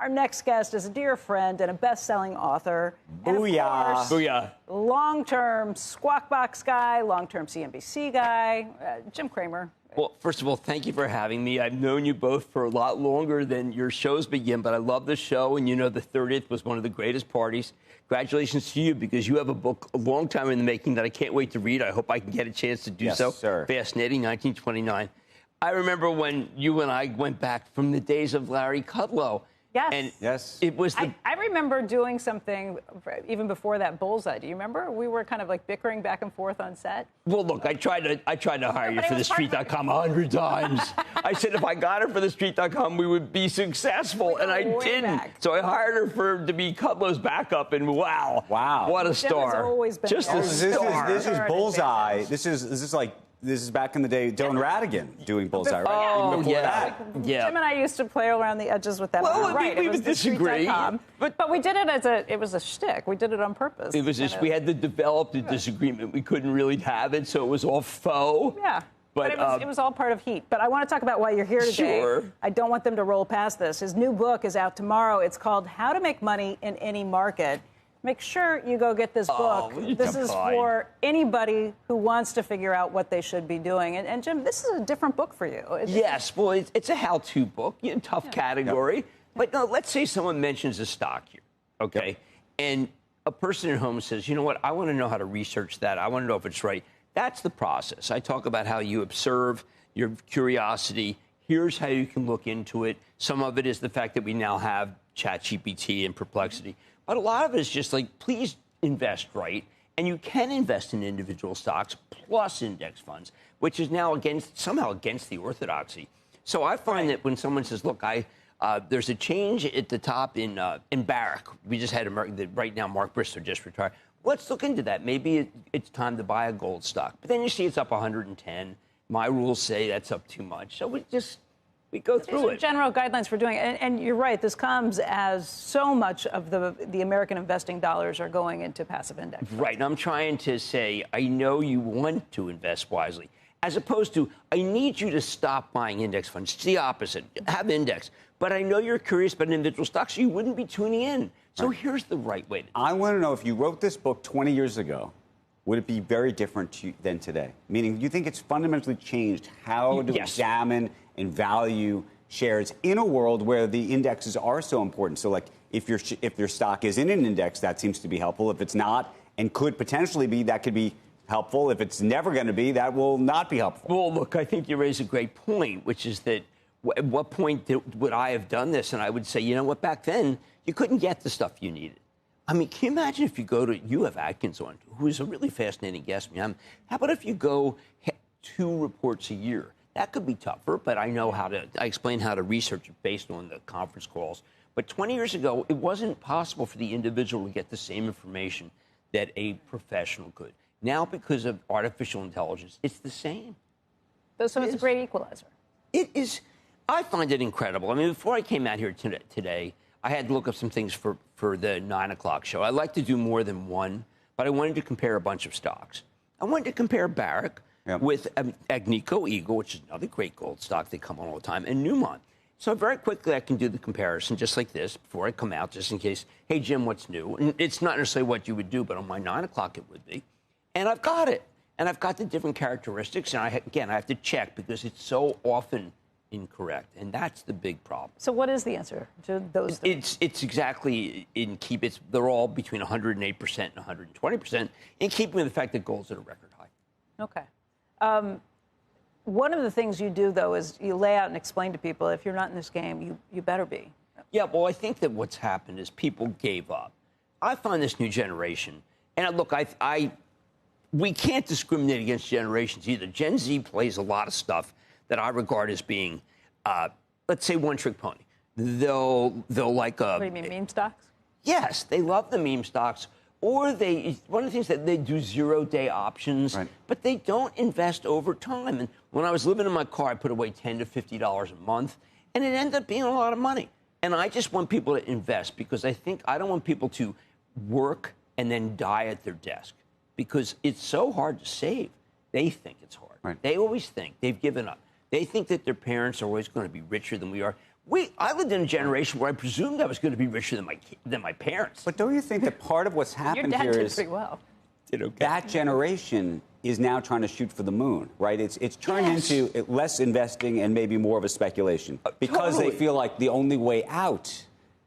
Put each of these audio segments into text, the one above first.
Our next guest is a dear friend and a best-selling author. Booyah. And of course, Booyah. long-term Squawk Box guy, long-term CNBC guy, Jim Cramer. Well, first of all, thank you for having me. I've known you both for a lot longer than your shows begin, but I love the show, and you know the 30th was one of the greatest parties. Congratulations to you, because you have a book a long time in the making that I can't wait to read. I hope I can get a chance to do so. Yes, sir. Fascinating, 1929. I remember when you and I went back from the days of Larry Kudlow. Yes. And Yes. it was the... I remember doing something even before that Bullseye. Do you remember? We were kind of like bickering back and forth on set. Well, look, I tried to hire you but it for was part of TheStreet.com 100 times. I said if I got her for TheStreet.com, we would be successful, and I way didn't. back. So I hired her to be Kudlow's backup, and wow, what a Jim has star! always been Just a there. star. This is Bullseye. This is back in the day, Dylan Radigan doing Bullseye, right? Oh, Even before yeah. that. Yeah. Jim and I used to play around the edges with that. Well, right. we It was would disagree, TheStreet.com. But we did it it was a shtick. We did it on purpose. It was just, we had to develop the disagreement. We couldn't really have it, so it was all faux. Yeah. But it was all part of Heat. But I want to talk about why you're here today. Sure. I don't want them to roll past this. His new book is out tomorrow. It's called How to Make Money in Any Market. Make sure you go get this book. This is for anybody who wants to figure out what they should be doing. And Jim, this is a different book for you. Yes, well, it's a how-to book, tough category. Yep. But no, let's say someone mentions a stock here, okay? Yep. And a person at home says, you know what, I want to know how to research that. I want to know if it's right. That's the process. I talk about how you observe your curiosity. Here's how you can look into it. Some of it is the fact that we now have ChatGPT and Perplexity. But a lot of it is just like, please invest right. And you can invest in individual stocks plus index funds, which is now somehow against the orthodoxy. So I find that when someone says, look, there's a change at the top in Barrick. We just had right now Mark Bristow just retired. Let's look into that. Maybe it's time to buy a gold stock. But then you see it's up 110. My rules say that's up too much. So we go through it. General guidelines for doing it. And you're right, this comes as so much of the American investing dollars are going into passive index. Right. And I'm trying to say, I know you want to invest wisely, as opposed to, I need you to stop buying index funds. It's the opposite. Have index. But I know you're curious about individual stocks, so you wouldn't be tuning in. So here's the right way to do it. I want to know, if you wrote this book 20 years ago, would it be very different than today? Meaning, you think it's fundamentally changed how to examine and value shares in a world where the indexes are so important? So, like, if your stock is in an index, that seems to be helpful. If it's not, and could potentially be, that could be helpful. If it's never going to be, that will not be helpful. Well, look, I think you raise a great point, which is that at what point would I have done this? And I would say, you know what, back then, you couldn't get the stuff you needed. I mean, can you imagine if you have Atkins on, who is a really fascinating guest. How about if you go 2 reports a year? That could be tougher, but I explain how to research it based on the conference calls. But 20 years ago, it wasn't possible for the individual to get the same information that a professional could. Now, because of artificial intelligence, it's the same. So it's a great equalizer. It is. I find it incredible. I mean, before I came out here today, I had to look up some things for the 9 o'clock show. I like to do more than one, but I wanted to compare a bunch of stocks. I wanted to compare Barrick with Agnico Eagle, which is another great gold stock. They come on all the time, and Newmont. So very quickly, I can do the comparison just like this before I come out, just in case, hey, Jim, what's new? And it's not necessarily what you would do, but on my 9 o'clock it would be. And I've got it. And I've got the different characteristics. And I have to check because it's so often incorrect, and that's the big problem. So what is the answer to those things? It's exactly they're all between 108% and 120%, in keeping with the fact that gold's at a record high. Okay. One of the things you do, though, is you lay out and explain to people, if you're not in this game, you better be. Yeah, well, I think that what's happened is people gave up. I find this new generation, and look, we can't discriminate against generations either. Gen Z plays a lot of stuff that I regard as being, let's say, one-trick pony. They'll like What do you mean, meme stocks? Yes, they love the meme stocks. Or one of the things that they do 0-day options, but they don't invest over time. And when I was living in my car, I put away $10 to $50 a month, and it ended up being a lot of money. And I just want people to invest because I don't want people to work and then die at their desk because it's so hard to save. They think it's hard. They always think they've given up. They think that their parents are always going to be richer than we are. I lived in a generation where I presumed I was going to be richer than my parents. But don't you think that part of what's happened Your dad here did is pretty well. that generation is now trying to shoot for the moon, right? It's turned into less investing and maybe more of a speculation because they feel like the only way out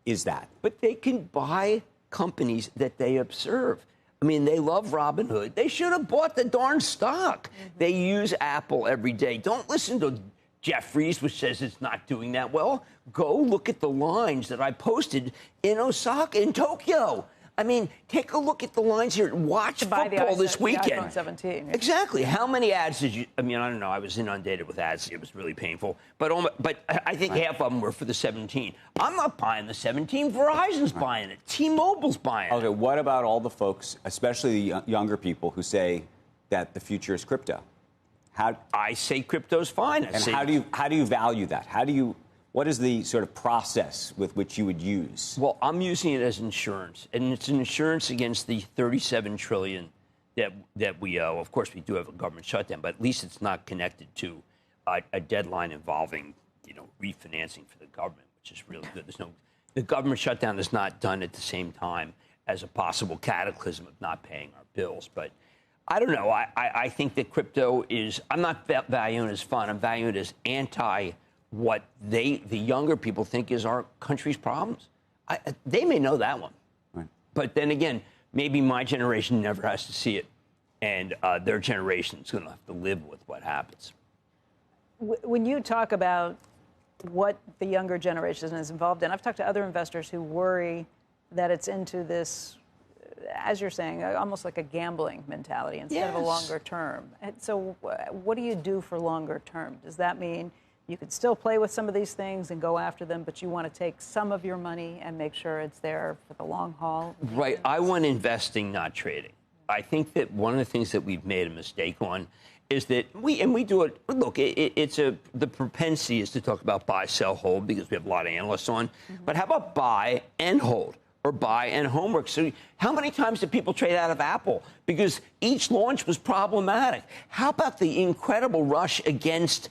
is that. But they can buy companies that they observe. I mean, they love Robinhood. They should have bought the darn stock. They use Apple every day. Don't listen to Jeffries, which says it's not doing that well. Go look at the lines that I posted in Osaka, in Tokyo. I mean, take a look at the lines here. Watch football this weekend. The iPhone 17. Yeah. Exactly. How many ads did you? I mean, I don't know. I was inundated with ads. It was really painful. But I think half of them were for the 17. I'm not buying the 17. Verizon's buying it. T-Mobile's buying it. Okay. What about all the folks, especially the younger people, who say that the future is crypto? I say crypto's fine. How do you value that? What is the sort of process with which you would use? Well, I'm using it as insurance, and it's an insurance against the $37 trillion that we owe. Of course, we do have a government shutdown, but at least it's not connected to a deadline involving, refinancing for the government, which is really good. The government shutdown is not done at the same time as a possible cataclysm of not paying our bills. But I don't know. I think that crypto is. I'm not valuing it as fun. I'm valuing it as anti. What the younger people think is our country's problems. They may know that one. Right. But then again, maybe my generation never has to see it, and their generation is going to have to live with what happens. When you talk about what the younger generation is involved in, I've talked to other investors who worry that it's into this, as you're saying, almost like a gambling mentality instead of a longer term. And so what do you do for longer term? Does that mean you could still play with some of these things and go after them, but you want to take some of your money and make sure it's there for the long haul? Right. I want investing, not trading. I think that one of the things that we've made a mistake on is that we do it. Look, the propensity is to talk about buy, sell, hold because we have a lot of analysts on. But how about buy and hold? Or buy and homework. So how many times did people trade out of Apple? Because each launch was problematic. How about the incredible rush against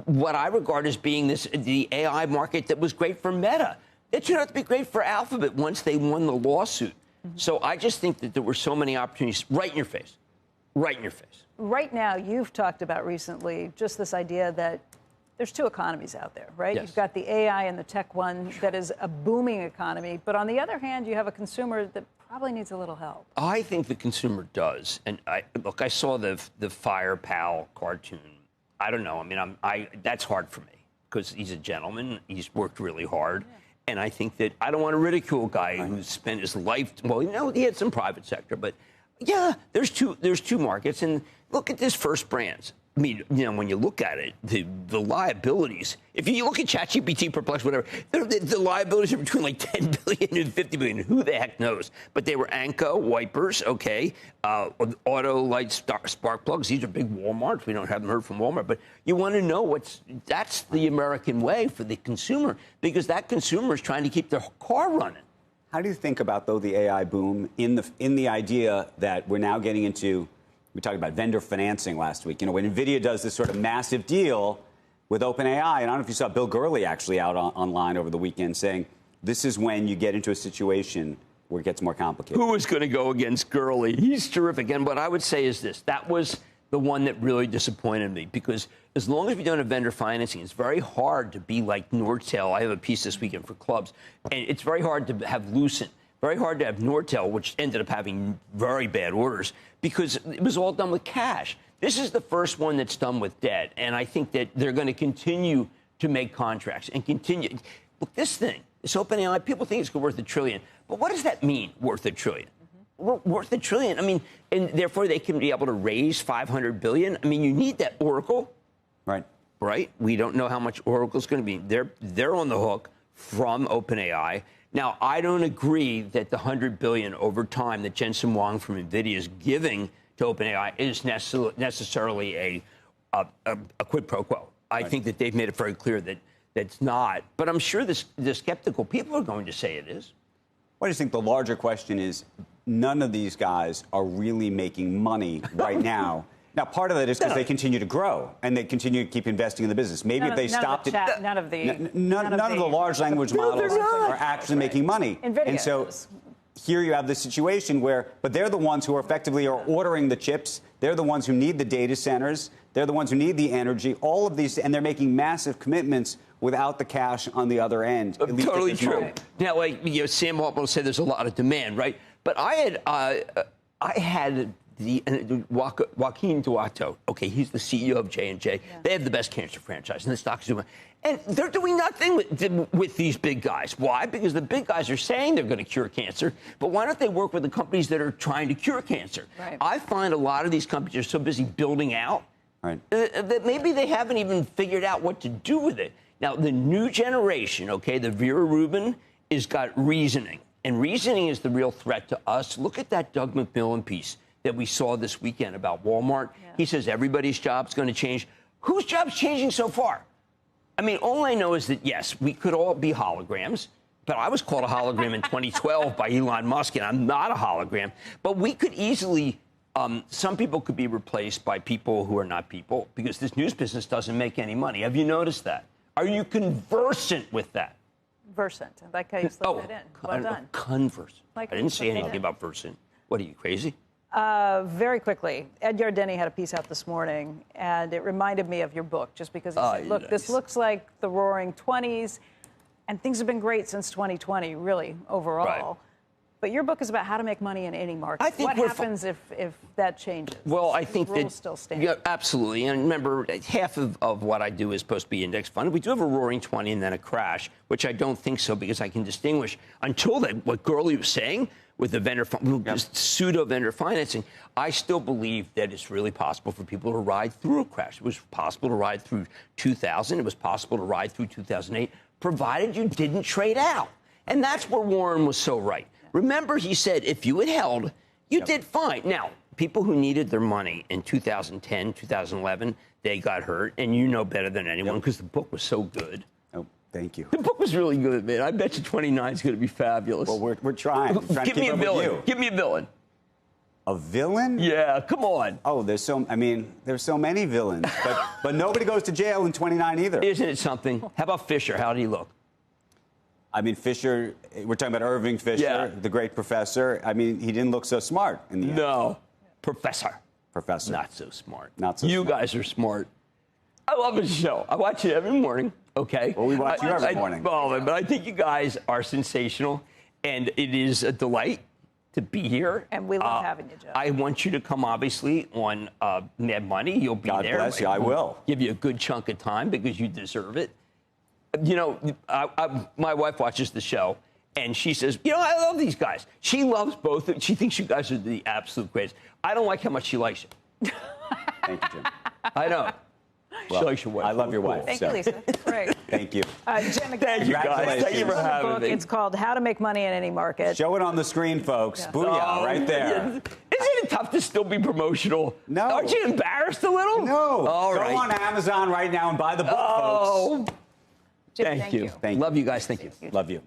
what I regard as being the AI market that was great for Meta? It turned out to be great for Alphabet once they won the lawsuit. So I just think that there were so many opportunities right in your face. Right in your face. Right now, you've talked about recently just this idea that there's two economies out there, right? Yes. You've got the AI and the tech one that is a booming economy. But on the other hand, you have a consumer that probably needs a little help. I think the consumer does. And I saw the Fire Pal cartoon. I don't know. I mean, that's hard for me because he's a gentleman. He's worked really hard. Yeah. And I think that I don't want to ridicule a guy who's spent his life. Well, he had some private sector. But, yeah, there's two markets. And look at this First Brands. I mean, when you look at it, the liabilities, if you look at ChatGPT, Perplex, whatever, the liabilities are between like 10 billion and 50 billion. Who the heck knows? But they were Anko, wipers, okay, auto light spark plugs. These are big Walmarts. We haven't heard from Walmart. But you want to know that's the American way for the consumer because that consumer is trying to keep their car running. How do you think about, though, the AI boom in the idea that we're now getting into? We talked about vendor financing last week. When NVIDIA does this sort of massive deal with OpenAI, and I don't know if you saw Bill Gurley actually out online over the weekend saying this is when you get into a situation where it gets more complicated. Who is going to go against Gurley? He's terrific. And what I would say is this. That was the one that really disappointed me because as long as we don't have vendor financing, it's very hard to be like Nortel. I have a piece this weekend for clubs. And it's very hard to have Lucent. Very hard to have Nortel, which ended up having very bad orders because it was all done with cash. This is the first one that's done with debt, and I think that they're going to continue to make contracts and continue. Look, this OpenAI, people think it's worth $1 trillion, but what does that mean, worth $1 trillion? Worth $1 trillion. I mean, and therefore they can be able to raise $500 billion. I mean, you need that Oracle, right? We don't know how much Oracle's going to be. They're on the hook from OpenAI. Now, I don't agree that the $100 billion over time that Jensen Huang from NVIDIA is giving to OpenAI is necessarily a quid pro quo. I think that they've made it very clear that it's not. But I'm sure the skeptical people are going to say it is. What do you think the larger question is? None of these guys are really making money right now. Now, part of that is because they continue to grow and they continue to keep investing in the business. Maybe if they stopped it, none of the large language models are actually making money. NVIDIA and so here you have the situation where, but they're the ones who effectively are ordering the chips. They're the ones who need the data centers. They're the ones who need the energy. All of these, and they're making massive commitments without the cash on the other end. Totally true. Now, Sam Altman will say there's a lot of demand, right? But I had Joaquin Duato. Okay, he's the CEO of J&J. Yeah. They have the best cancer franchise, and the stock's doing. And they're doing nothing with these big guys. Why? Because the big guys are saying they're going to cure cancer, but why don't they work with the companies that are trying to cure cancer? Right. I find a lot of these companies are so busy building out that maybe they haven't even figured out what to do with it. Now, the new generation, okay, the Vera Rubin, has got reasoning. And reasoning is the real threat to us. Look at that Doug McMillon piece that we saw this weekend about Walmart. Yeah. He says everybody's job's going to change. Whose job's changing so far? I mean, all I know is that, yes, we could all be holograms, but I was called a hologram in 2012 by Elon Musk, and I'm not a hologram. But we could easily, some people could be replaced by people who are not people because this news business doesn't make any money. Have you noticed that? Are you conversant with that? Versant. I like how you slipped that in. Well done. Conversant. I didn't say anything about versant. What are you, crazy? Very quickly, Ed Yardeni had a piece out this morning, and it reminded me of your book, just because he said, look, this looks like the Roaring '20s, and things have been great since 2020, really, overall. Right. But your book is about how to make money in any market. What happens if that changes? Well, I think rules still stand. Yeah, absolutely. And remember, half of what I do is supposed to be index fund. We do have a Roaring '20 and then a crash, which I don't think so because I can distinguish. Until that, what Gurley was saying with the vendor, pseudo-vendor financing, I still believe that it's really possible for people to ride through a crash. It was possible to ride through 2000. It was possible to ride through 2008, provided you didn't trade out. And that's where Warren was so right. Remember, he said, if you had held, you did fine. Now, people who needed their money in 2010, 2011, they got hurt. And you know better than anyone because the book was so good. Oh, thank you. The book was really good, man. I bet you 29 is going to be fabulous. Well, we're trying. Give me a villain. Give me a villain. A villain? Yeah, come on. Oh, there's so many villains. but nobody goes to jail in 29 either. Isn't it something? How about Fisher? How did he look? I mean, Fisher, we're talking about Irving Fisher, the great professor. I mean, he didn't look so smart in the end. No. Professor. Not so smart. Not so smart. You guys are smart. I love his show. I watch it every morning, okay? Well, we watch you every morning. But I think you guys are sensational, and it is a delight to be here. And we love having you, Joe. I want you to come, obviously, on Mad Money. You'll be there. God bless you. I will. Give you a good chunk of time because you deserve it. You know, my wife watches the show, and she says, you know, I love these guys. She loves both. She thinks you guys are the absolute greatest. I don't like how much she likes you. Thank you, Jim. I know. Well, she likes your wife. I love your wife. Thank you, Lisa. Great. Thank you. Jim, thank you, guys. Thank you for having me. It's called How to Make Money in Any Market. Show it on the screen, folks. Yeah. Booyah, right there. Isn't it tough to still be promotional? No. Aren't you embarrassed a little? No. All right. Go on Amazon right now and buy the book, folks. Jim, thank you. Love you guys. Thank you. Love you.